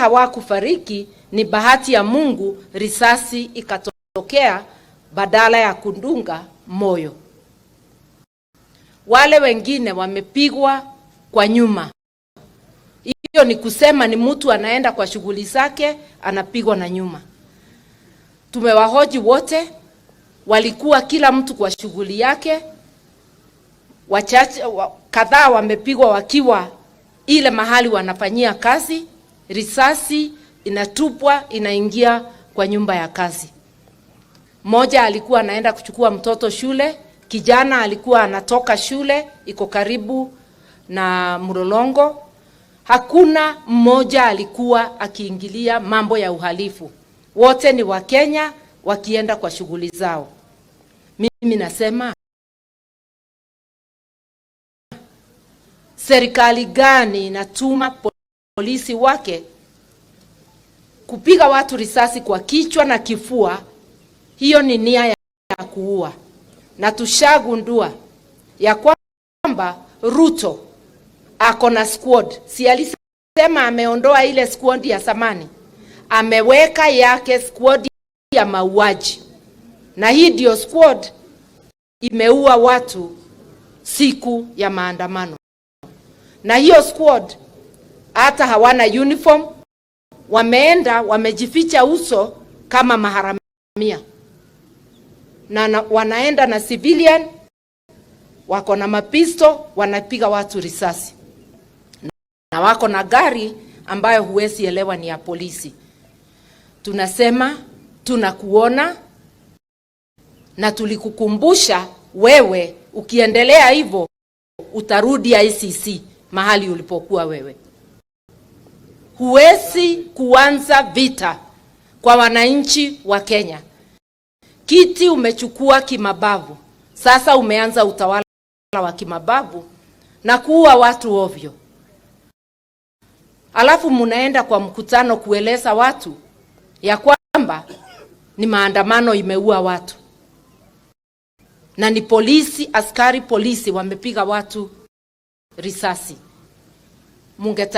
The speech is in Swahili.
hawakufariki, ni bahati ya Mungu, risasi ikatokea badala ya kudunga moyo. Wale wengine wamepigwa kwa nyuma. Hiyo ni kusema ni mtu anaenda kwa shughuli zake, anapigwa na nyuma. Tumewahoji wote, walikuwa kila mtu kwa shughuli yake. Wachache kadhaa wamepigwa wakiwa ile mahali wanafanyia kazi, risasi inatupwa inaingia kwa nyumba ya kazi. Mmoja alikuwa anaenda kuchukua mtoto shule, kijana alikuwa anatoka shule, iko karibu na Mlolongo. Hakuna mmoja alikuwa akiingilia mambo ya uhalifu. Wote ni Wakenya wakienda kwa shughuli zao. Mimi nasema, serikali gani inatuma polisi wake kupiga watu risasi kwa kichwa na kifua? Hiyo ni nia ya kuua. Na tushagundua ya kwamba Ruto ako na squad. Si alisema ameondoa ile squad ya zamani, ameweka yake squad ya mauaji. Na hii ndio squad imeua watu siku ya maandamano. Na hiyo squad hata hawana uniform, wameenda wamejificha uso kama maharamia. Na wanaenda na civilian, wako na mapisto, wanapiga watu risasi. Na wako na gari ambayo huwezi elewa ni ya polisi. Tunasema tunakuona na tulikukumbusha wewe, ukiendelea hivyo utarudi ICC mahali ulipokuwa wewe. Huwezi kuanza vita kwa wananchi wa Kenya. Kiti umechukua kimabavu. Sasa umeanza utawala wa kimabavu na kuua watu ovyo. Alafu munaenda kwa mkutano kueleza watu ya kwamba ni maandamano imeua watu. Na ni polisi, askari polisi wamepiga watu risasi.